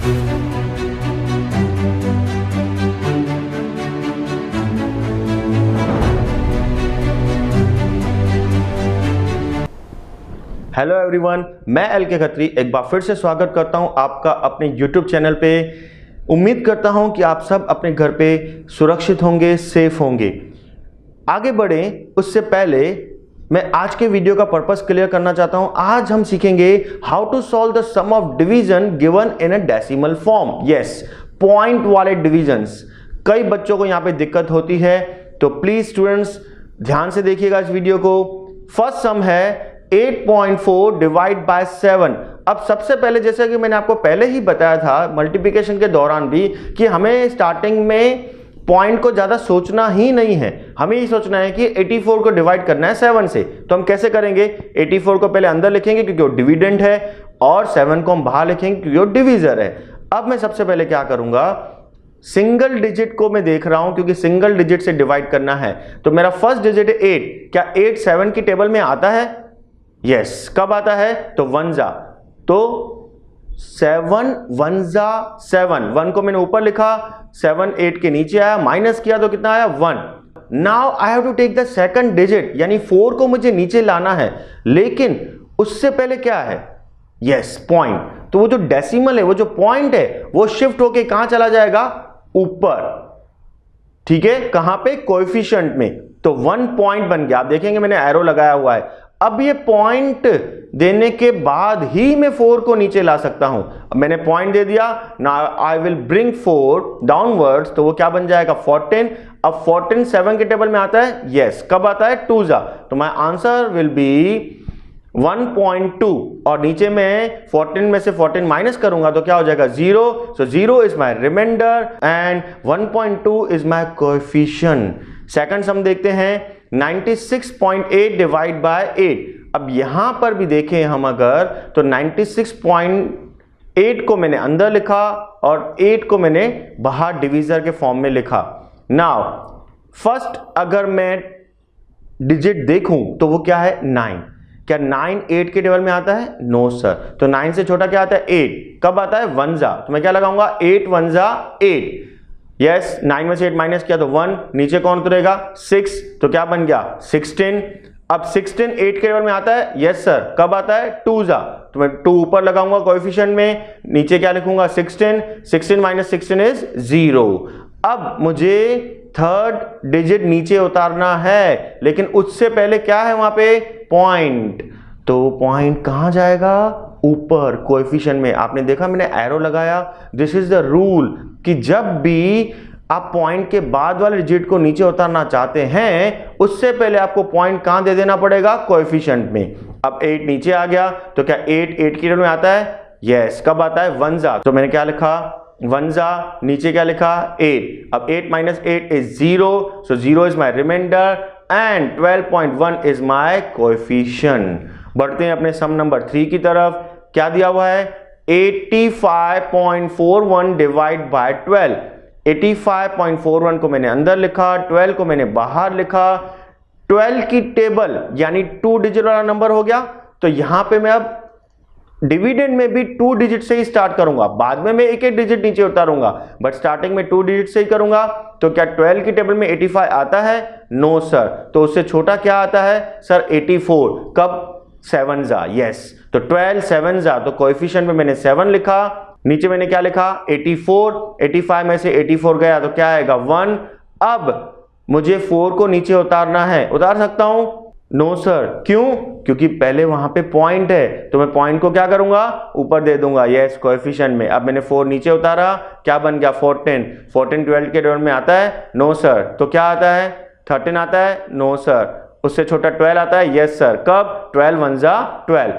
Hello everyone, मैं L के खत्री एक बार फिर से स्वागत करता हूं आपका अपने यूट्यूब चैनल पे। उम्मीद करता हूं कि आप सब अपने घर पे सुरक्षित होंगे, सेफ होंगे। आगे बढ़ें उससे पहले मैं आज के वीडियो का पर्पस क्लियर करना चाहता हूं। आज हम सीखेंगे how to solve the sum of division given in a decimal form. Yes, point वाले डिविजन्स। कई बच्चों को यहां पे दिक्कत होती है, तो प्लीज स्टूडेंट्स ध्यान से देखिएगा इस वीडियो को। फर्स्ट सम है 8.4 डिवाइड बाय 7। अब सबसे पहले, जैसे कि मैंने आपको पहले ही बताया था मल्टीप्लिकेशन के दौरान भी, कि हमें स्टार्टिंग में पॉइंट को ज्यादा सोचना ही नहीं है। हमें ये सोचना है कि 84 को डिवाइड करना है 7 से। तो हम कैसे करेंगे? 84 को पहले अंदर लिखेंगे क्योंकि वो डिविडेंड है, और 7 को हम बाहर लिखेंगे क्योंकि वो डिविजर है। अब मैं सबसे पहले क्या करूंगा, सिंगल डिजिट को मैं देख रहा हूं क्योंकि सिंगल डिजिट से डिवाइड करना है। तो मेरा फर्स्ट डिजिट है 8। क्या 8 7 की टेबल में आता है? यस। कब आता है? तो 1 जा, तो 7 1 जा 7। 1 को मैंने ऊपर लिखा, 7 8 के नीचे आया, माइनस किया तो कितना आया? 1। Now I have to take the second digit, यानी 4 को मुझे नीचे लाना है, लेकिन उससे पहले क्या है? Yes, point. तो वो जो डेसिमल है, वो जो पॉइंट है, वो शिफ्ट होके कहां चला जाएगा? ऊपर। ठीक है, कहां पे? कोएफिशिएंट में। तो 1 पॉइंट बन गया। आप देखेंगे मैंने एरो लगाया हुआ है। अब ये पॉइंट देने के बाद ही मैं 4 को नीचे ला सकता हूं। अब मैंने पॉइंट दे दिया, now I will bring 4 downwards, तो वो क्या बन जाएगा? 14। अब 14 7 के टेबल में आता है? यस। कब आता है? 2 जा, तो माय आंसर विल बी 1.2। और नीचे में 14 में से 14 माइनस करूंगा तो क्या हो जाएगा? 0। So 0 is my remainder and 1.2 is my coefficient. Second sum देखते हैं, 96.8 डिवाइड बाय 8। अब यहां पर भी देखें हम अगर, तो 96.8 को मैंने अंदर लिखा और 8 को मैंने बाहर डिवीजर के फॉर्म में लिखा। नाउ फर्स्ट अगर मैं डिजिट देखूं तो वो क्या है? 9। क्या 9 8 के टेबल में आता है? No sir. तो 9 से छोटा क्या आता है? 8। कब आता है? 1 जा, तो मैं क्या लगाऊंगा? 8 1 जा 8। यस, 9 में से 8 माइनस किया तो 1। नीचे कौन उतरेगा? 6। तो क्या बन गया? 16। अब 16 8 के टेबल में आता है? Yes sir. कब आता है? 2 जा, तो मैं 2 ऊपर लगाऊंगा कोएफिशिएंट में। नीचे क्या लिखूंगा? 16। 16 माइनस 16 इज 0। अब मुझे थर्ड डिजिट नीचे उतारना है, लेकिन उससे पहले क्या है वहां पे? पॉइंट। तो पॉइंट कहां जाएगा? ऊपर कोएफिशिएंट में। आपने देखा मैंने एरो लगाया। दिस इज द रूल कि जब भी आप पॉइंट के बाद वाले डिजिट को नीचे उतारना चाहते हैं, उससे पहले आपको पॉइंट कहां दे देना पड़ेगा? कोएफिशिएंट में। अब 8 नीचे आ गया, तो क्या 8 8 की टेबल में आता है? यस। कब आता है? 1 जा, तो मैंने क्या लिखा? 1 जा, नीचे क्या लिखा? 8। अब 8 minus 8 is 0, so 0 is my remainder and 12.1 is my coefficient. बढ़ते हैं अपने सम नंबर 3 की तरफ। क्या दिया हुआ है? 85.41 डिवाइड बाय 12। 85.41 को मैंने अंदर लिखा, 12 को मैंने बाहर लिखा। 12 की टेबल यानी 2 डिजिट वाला नंबर हो गया, तो यहां पे मैं अब डिविडेंड में भी 2 डिजिट से ही स्टार्ट करूंगा। बाद में मैं एक एक डिजिट नीचे उतारूंगा, बट स्टार्टिंग में 2 डिजिट से ही करूंगा। तो क्या 12 की टेबल में 85 आता है? No sir. तो उससे छोटा क्या आता है? सर 84। कब? 7 जा। यस। तो 12 7 जा, तो कोएफिशिएंट में मैंने 7 लिखा, नीचे मैंने क्या लिखा? 84। 85 में से 84 गया तो क्या आएगा? 1। अब मुझे 4 को नीचे उतारना है। उतार सकता हूं? No sir. क्यों? क्योंकि पहले वहां पे पॉइंट है, तो मैं पॉइंट को क्या करूंगा? ऊपर दे दूंगा। यस, कोएफिशिएंट में। अब मैंने 4 नीचे उतारा, क्या बन गया? 14। 14 12 के टेबल में आता है? No sir. तो क्या आता है? 13 आता है? No sir. उससे छोटा 12 आता है? Yes sir. कब? 12 1 जा 12।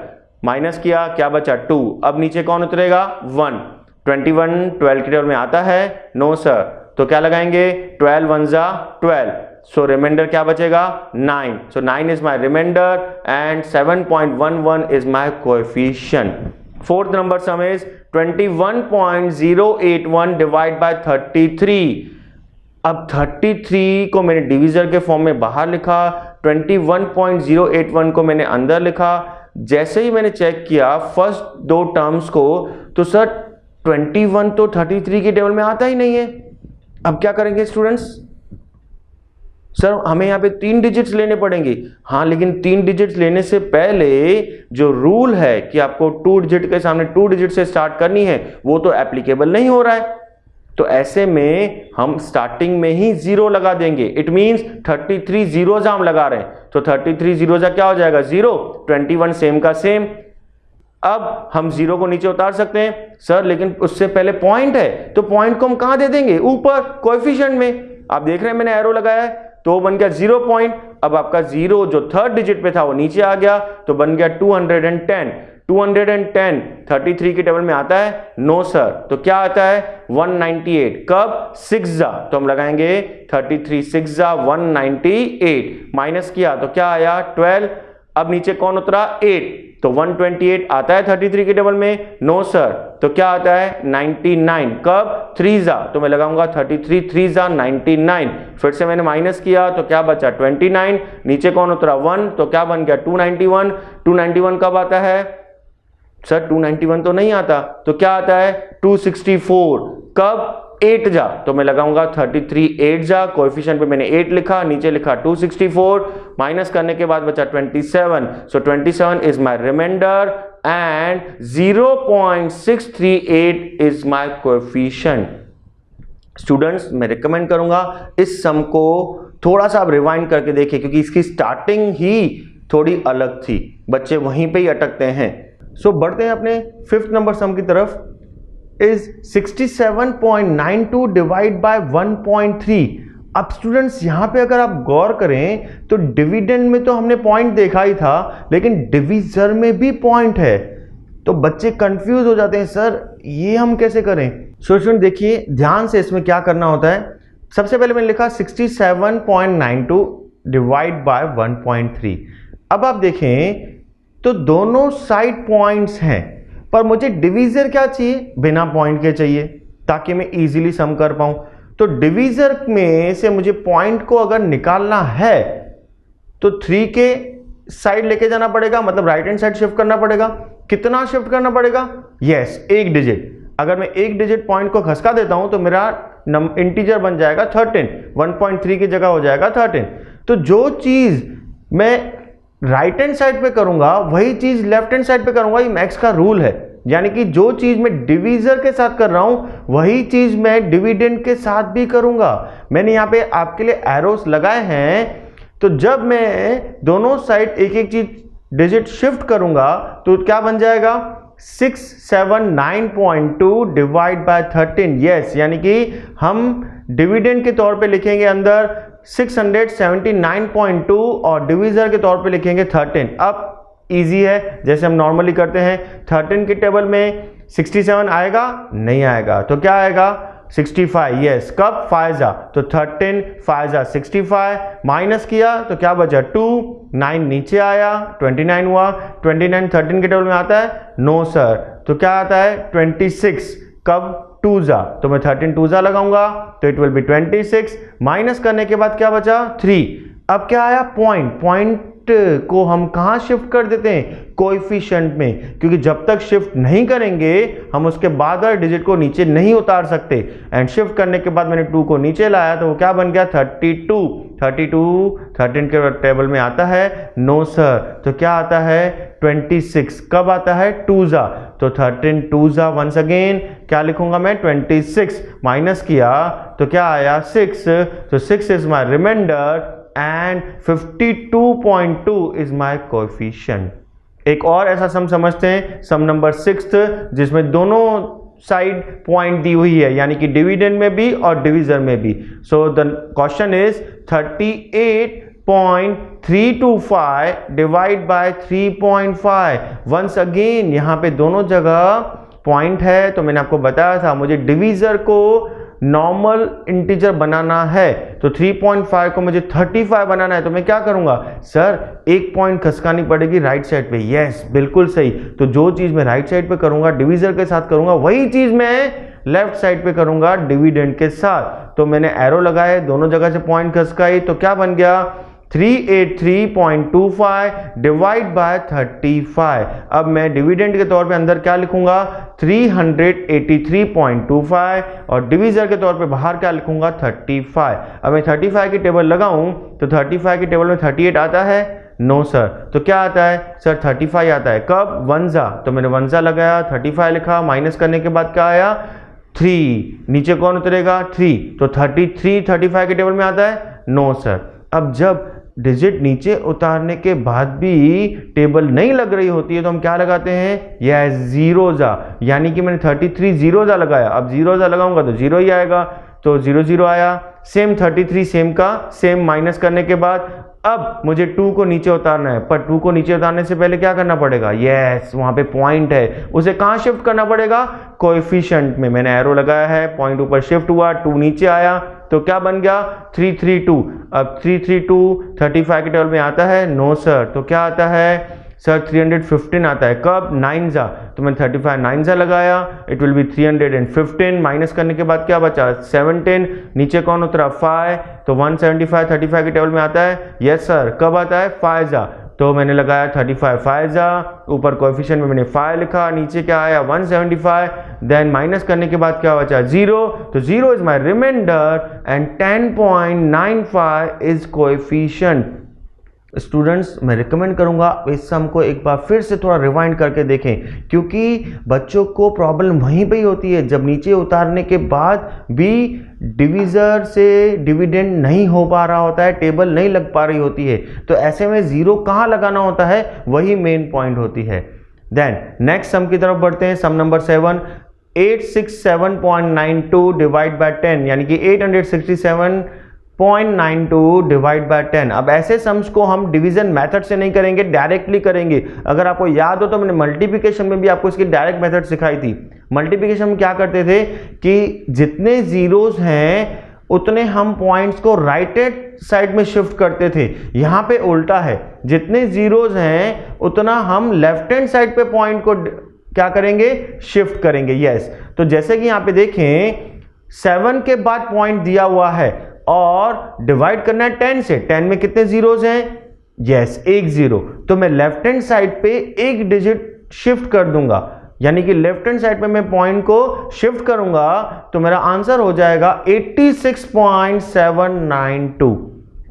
माइनस किया, क्या बचा? 2। अब नीचे कौन उतरेगा? 1। 21 12 के टेबल में आता है? No sir. तो क्या लगाएंगे? 12 1 जा 12। सो रिमाइंडर क्या बचेगा? 9। So 9 is my remainder and 7.11 is my coefficient. Fourth number sum is 21.081 divide by 33। अब 33 को मैंने डिवीजर के फॉर्म में बाहर लिखा, 21.081 को मैंने अंदर लिखा। जैसे ही मैंने चेक किया फर्स्ट दो टर्म्स को, तो सर 21 तो 33 के टेबल में आता ही नहीं है। अब क्या करेंगे स्टूडेंट्स? सर हमें यहाँ पे 3 डिजिट्स लेने पड़ेंगे। हाँ, लेकिन 3 डिजिट्स लेने से पहले जो रूल है कि आपको 2 डिजिट के सामने 2 डिजिट से स्टार्ट करनी है, वो तो एप्लीकेबल नहीं हो रहा है। तो ऐसे में हम स्टार्टिंग में ही 0 लगा देंगे। इट मींस 33 जीरोज हम लगा रहे हैं, तो 33 जीरोजा क्या हो जाएगा? 0। 21 सेम का सेम। अब हम 0 को नीचे उतार सकते हैं। सर लेकिन उससे पहले पॉइंट है, तो पॉइंट को हम कहां दे देंगे? ऊपर कोएफिशिएंट में। आप देख रहे हैं मैंने एरो लगाया है, तो बन गया 0 पॉइंट। अब आपका 0 जो 3rd डिजिट पे था वो नीचे आ गया, तो बन गया 210। 210 33 के टेबल में आता है? No sir. तो क्या आता है? 198। कब? 6 जा, तो हम लगाएंगे 33 6 जा 198। माइनस किया तो क्या आया? 12। अब नीचे कौन उतरा? 8, तो 128 आता है 33 के टेबल में? No sir. तो क्या आता है? 99। कब? 3 जा, तो मैं लगाऊंगा 33 3 जा 99। फिर से मैंने माइनस किया तो क्या बचा? 29। नीचे कौन उतरा? 1, तो क्या बन गया? 291। 291 कब आता है? सर 291 तो नहीं आता, तो क्या आता है? 264। कब? 8 जा, तो मैं लगाऊंगा 33 8 जा। कोएफिशिएंट पे मैंने 8 लिखा, नीचे लिखा 264। माइनस करने के बाद बचा 27। So 27 is my remainder and 0.638 is my coefficient. Students मैं रिकमेंड करूंगा इस सम को थोड़ा सा आप रिवाइंड करके देखिए, क्योंकि इसकी स्टार्टिंग ही थोड़ी अलग थी। बच्चे वहीं पे ही अटकते हैं। सो बढ़ते हैं अपने 5th नंबर सम की तरफ। Is 67.92 divide by 1.3। अब स्टूडेंट्स यहां पे अगर आप गौर करें तो डिविडेंड में तो हमने पॉइंट देखा ही था, लेकिन डिविजर में भी पॉइंट है। तो बच्चे कंफ्यूज हो जाते हैं, सर ये हम कैसे करें? सो स्टूडेंट देखिए ध्यान से, इसमें क्या करना होता है। सबसे पहले मैंने लिखा 67.92 डिवाइड बाय 1.3। अब आप देखें तो दोनों साइड पॉइंट्स हैं, पर मुझे डिवीजर क्या चाहिए? बिना पॉइंट के चाहिए, ताकि मैं इजीली सम कर पाऊं। तो डिवीजर में से मुझे पॉइंट को अगर निकालना है तो 3 के साइड लेके जाना पड़ेगा, मतलब राइट हैंड साइड शिफ्ट करना पड़ेगा। कितना शिफ्ट करना पड़ेगा? Yes, 1 digit. अगर मैं 1 डिजिट पॉइंट को खसका देता हूं तो मेरा इंटीजर बन जाएगा 13। 1.3 की जगह हो जाएगा 13। तो जो चीज मैं राइट हैंड साइड पे करूंगा वही चीज लेफ्ट हैंड साइड पे करूंगा। ये मैक्स का रूल है, यानी कि जो चीज मैं डिवीजर के साथ कर रहा हूं वही चीज मैं डिविडेंड के साथ भी करूंगा। मैंने यहां पे आपके लिए एरोस लगाए हैं, तो जब मैं दोनों साइड एक एक चीज डिजिट शिफ्ट करूंगा तो क्या बन जाएगा? 679.2 डिवाइड बाय 13। यस, यानी कि हम डिविडेंड के तौर पे लिखेंगे अंदर 679.2 और डिवीजर के तौर पे लिखेंगे 13। अब इजी है, जैसे हम नॉर्मली करते हैं। 13 के टेबल में 67 आएगा? नहीं आएगा, तो क्या आएगा? 65। यस, कब? 5 जा, तो 13 5 जा 65। माइनस किया तो क्या बचा? 2। 9 नीचे आया, 29 हुआ। 29 13 के टेबल में आता है? No sir. तो क्या आता है? 26। कब? 2 जा, तो मैं 13 2 जा लगाऊंगा, तो इट विल बी 26। माइनस करने के बाद क्या बचा? 3। अब क्या आया? पॉइंट को हम कहां शिफ्ट कर देते हैं? कोएफिशिएंट में, क्योंकि जब तक शिफ्ट नहीं करेंगे हम उसके बाद वाले डिजिट को नीचे नहीं उतार सकते। एंड शिफ्ट करने के बाद मैंने 2 को नीचे लाया, तो वो क्या बन गया? 32। 32 13 के टेबल में आता है? No sir. तो क्या आता है? 26। कब आता है? 2 जा, तो 13 2 जा। वंस अगेन क्या लिखूंगा मैं? 26। माइनस किया तो क्या आया? 6। तो 6 is my remainder and 52.2 is my coefficient. एक और ऐसा सम समझते हैं, सम नंबर 6, जिसमें दोनों साइड पॉइंट दी हुई है, यानी कि डिविडेंड में भी और डिवीजर में भी। So the question is 38.325 divide by 3.5। Once again यहां पे दोनों जगह पॉइंट है, तो मैंने आपको बताया था मुझे डिवीजर को नॉर्मल इंटीजर बनाना है, तो 3.5 को मुझे 35 बनाना है। तो मैं क्या करूंगा? सर एक पॉइंट खसकानी पड़ेगी राइट साइड पे। यस, बिल्कुल सही। तो जो चीज मैं राइट साइड पे करूंगा डिवीजर के साथ करूंगा, वही चीज मैं लेफ्ट साइड पे करूंगा डिविडेंड के साथ। तो मैंने एरो लगाए, दोनों जगह से पॉइंट खसकाई, तो क्या बन गया? 383.25 डिवाइड बाय 35। अब मैं डिविडेंड के तौर पे अंदर क्या लिखूंगा 383.25 और डिवीजर के तौर पे बाहर क्या लिखूंगा 35। अब मैं 35 की टेबल लगाऊं तो 35 की टेबल में 38 आता है, नो सर। तो क्या आता है सर 35 आता है। कब वंजा, तो मैंने वंजा लगाया 35 लिखा, माइनस करने के बाद क्या आया 3, नीचे कौन उतरेगा 3, तो 33 35 की टेबल में आता है, नो सर। अब जब डिजिट नीचे उतारने के बाद भी टेबल नहीं लग रही होती है तो हम क्या लगाते हैं, यह जीरोजा, यानी कि मैंने 33 जीरोजा लगाया। अब जीरोजा लगाऊंगा तो जीरो ही आएगा, तो 0 0 आया। सेम 33 सेम का सेम, माइनस करने के बाद अब मुझे 2 को नीचे उतारना है, पर 2 को नीचे उतारने से पहले क्या करना पड़ेगा, यस वहां पे पॉइंट है, उसे कहां शिफ्ट करना पड़ेगा, कोएफिशिएंट में। मैंने एरो लगाया है, पॉइंट ऊपर शिफ्ट हुआ, 2 नीचे आया, तो क्या बन गया 332। अब 332 35 की टेबल में आता है, नो सर। तो क्या आता है सर 315 आता है। कब 9 जा, तो मैंने 35 9 जा लगाया, इट विल बी 315, माइनस करने के बाद क्या बचा 17, नीचे कौन उतरा 5, तो 175 35 की टेबल में आता है, यस सर। कब आता है 5 जा, तो मैंने लगाया 35 5 जा, ऊपर कोएफिशिएंट में मैंने 5 लिखा, नीचे क्या आया 175, देन माइनस करने के बाद क्या बचा 0, तो 0 is my remainder and 10.95 is coefficient. Students मैं रिकमेंड करूंगा इस सम को एक बार फिर से थोड़ा रिवाइंड करके देखें, क्योंकि बच्चों को प्रॉब्लम वहीं पे ही होती है जब नीचे उतारने के बाद भी डिवीजर से डिविडेंड नहीं हो पा रहा होता है, टेबल नहीं लग पा रही होती है, तो ऐसे में जीरो कहाँ लगाना होता है, वही मेन पॉइंट होती है। देन नेक्स्ट सम की तरफ बढ़ते हैं। सम नंबर 7, 867.92 डिवाइड बाय 10, यानी कि 867.92 डिवाइड बाय 10। अब ऐसे सम्स को हम डिवीजन मेथड से नहीं करेंगे, डायरेक्टली करेंगे। अगर आपको याद हो तो मैंने मल्टीप्लिकेशन में भी आपको इसकी डायरेक्ट मेथड सिखाई थी। मल्टीप्लिकेशन में क्या करते थे कि जितने जीरोस हैं उतने हम पॉइंट्स को राइट हैंड साइड में शिफ्ट करते थे। यहां पे उल्टा है, जितने जीरोस हैं उतना हम लेफ्ट हैंड साइड पे पॉइंट को क्या करेंगे, शिफ्ट करेंगे। यस, तो जैसे कि यहां पे देखें 7 के बाद पॉइंट दिया हुआ है और डिवाइड करना है 10 से। 10 में कितने जीरोस हैं, यस 1 0, तो मैं लेफ्ट हैंड साइड पे एक डिजिट शिफ्ट कर दूंगा, यानी कि लेफ्ट हैंड साइड पे मैं पॉइंट को शिफ्ट करूंगा तो मेरा आंसर हो जाएगा 86.792।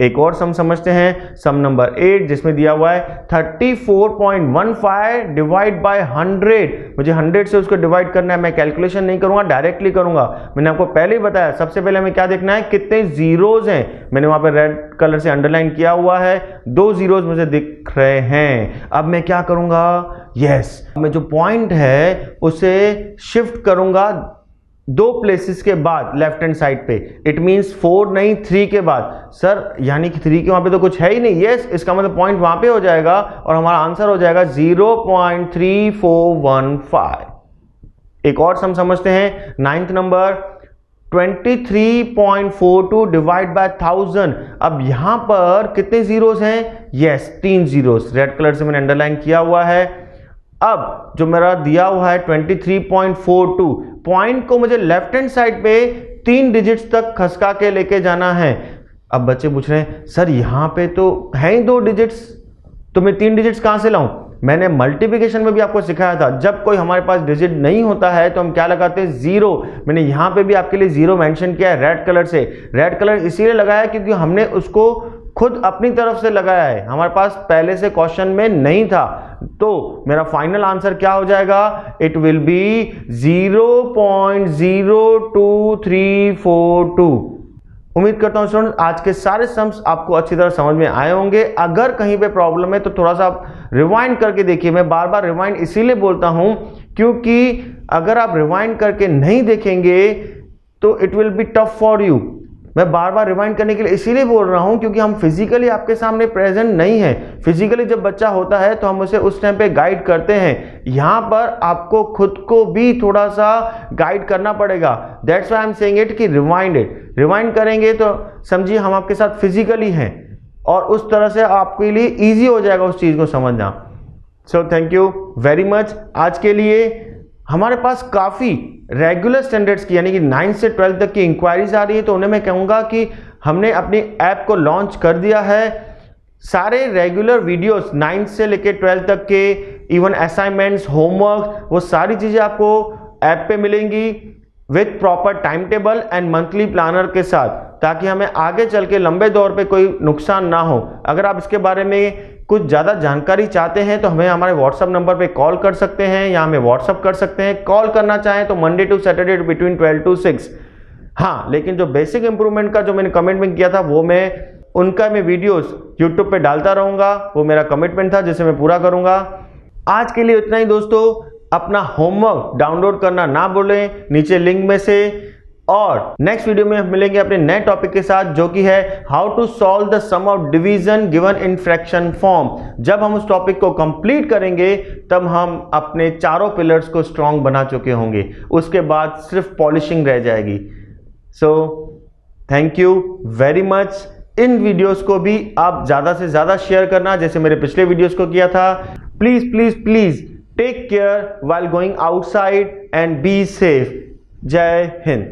एक और सम समझते हैं, सम नंबर 8, जिसमें दिया हुआ है 34.15 डिवाइड बाय 100। मुझे 100 से उसको डिवाइड करना है, मैं कैलकुलेशन नहीं करूंगा, डायरेक्टली करूंगा। मैंने आपको पहले ही बताया, सबसे पहले हमें क्या देखना है, कितने जीरोज हैं। मैंने वहां पे रेड कलर से अंडरलाइन किया हुआ है, 2 जीरोज मुझे दिख रहे हैं। अब मैं क्या करूंगा, यस मैं जो पॉइंट है उसे शिफ्ट करूंगा 2 प्लेसेस के बाद लेफ्ट हैंड साइड पे। इट मींस 4 नहीं 3 के बाद। सर यानी कि 3 के वहां पे तो कुछ है ही नहीं। यस, इसका मतलब पॉइंट वहां पे हो जाएगा और हमारा आंसर हो जाएगा 0.3415। एक और सम समझते हैं, 9th नंबर 23.42 डिवाइड बाय 1000। अब यहां पर कितने जीरोस हैं, यस 3 जीरोस, रेड कलर से मैंने अंडरलाइन किया हुआ है। अब जो मेरा दिया हुआ है 23.42, पॉइंट को मुझे लेफ्ट हैंड साइड पे 3 डिजिट्स तक खसका के लेके जाना है। अब बच्चे पूछ रहे हैं सर यहां पे तो है ही 2 डिजिट्स, तो मैं 3 डिजिट्स कहां से लाऊं। मैंने मल्टीप्लिकेशन में भी आपको सिखाया था, जब कोई हमारे पास डिजिट नहीं होता है तो हम क्या लगाते हैं, 0। मैंने यहां पे भी आपके लिए 0 मेंशन किया है रेड कलर से। रेड कलर इसीलिए लगाया क्योंकि हमने उसको खुद अपनी तरफ से लगाया है, हमारे पास पहले से क्वेश्चन में नहीं था। तो मेरा फाइनल आंसर क्या हो जाएगा, इट विल बी 0.02342। उम्मीद करता हूं स्टूडेंट आज के सारे सम्स आपको अच्छी तरह समझ में आए होंगे। अगर कहीं पे प्रॉब्लम है तो थोड़ा सा आप रिवाइंड करके देखिए। मैं बार बार रिवाइंड इसीलिए बोलता हूं क्योंकि अगर आप रिवाइंड करके नहीं देखेंगे तो it will be tough for you. मैं बार बार रिवाइंड करने के लिए इसीलिए बोल रहा हूं क्योंकि हम फिजिकली आपके सामने प्रेजेंट नहीं है। फिजिकली जब बच्चा होता है तो हम उसे उस टाइम पे गाइड करते हैं, यहां पर आपको खुद को भी थोड़ा सा गाइड करना पड़ेगा। That's why I am saying it कि रिवाइंड इट। रिवाइंड करेंगे तो समझिए हम आपके साथ फिजिकली हैं और उस तरह से आपके लिए ईजी हो जाएगा उस चीज को समझना। So thank you very much. आज के लिए हमारे पास काफ़ी रेगुलर स्टैंडर्ड्स की यानी कि 9th से 12th तक की इंक्वायरीज आ रही है, तो उन्हें मैं कहूँगा कि हमने अपनी ऐप को लॉन्च कर दिया है। सारे रेगुलर वीडियोस 9th से लेके 12th तक के, इवन असाइनमेंट्स, होमवर्क, वो सारी चीजें आपको ऐप पे मिलेंगी with proper time table and monthly planner के साथ, ताकि हमें आगे चल के लंबे दौर पे कोई नुकसान ना हो। अगर आप इसके बारे में कुछ ज़्यादा जानकारी चाहते हैं तो हमें हमारे व्हाट्सअप नंबर पे कॉल कर सकते हैं या हमें व्हाट्सअप कर सकते हैं। कॉल करना चाहें तो Monday to Saturday between 12 to 6। हाँ, लेकिन जो बेसिक इंप्रूवमेंट का जो मैंने कमिटमेंट किया था वो उनका मैं वीडियोस यूट्यूब पे डालता रहूँगा, वो मेरा कमिटमेंट था जिसे मैं पूरा करूँगा। आज के लिए इतना ही दोस्तों। अपना होमवर्क डाउनलोड करना ना भूलें नीचे लिंक में से, और नेक्स्ट वीडियो में हम मिलेंगे अपने नए टॉपिक के साथ, जो कि है how to solve the sum of division given in fraction form. जब हम उस टॉपिक को कंप्लीट करेंगे तब हम अपने चारों पिलर्स को स्ट्रांग बना चुके होंगे, उसके बाद सिर्फ पॉलिशिंग रह जाएगी। So thank you very much. In videos को भी आप ज़्यादा से ज़्यादा शेयर करना, जैसे मेरे पिछले वीडियोस को किया था। Please please please take care while going outside and be safe. Jai Hind.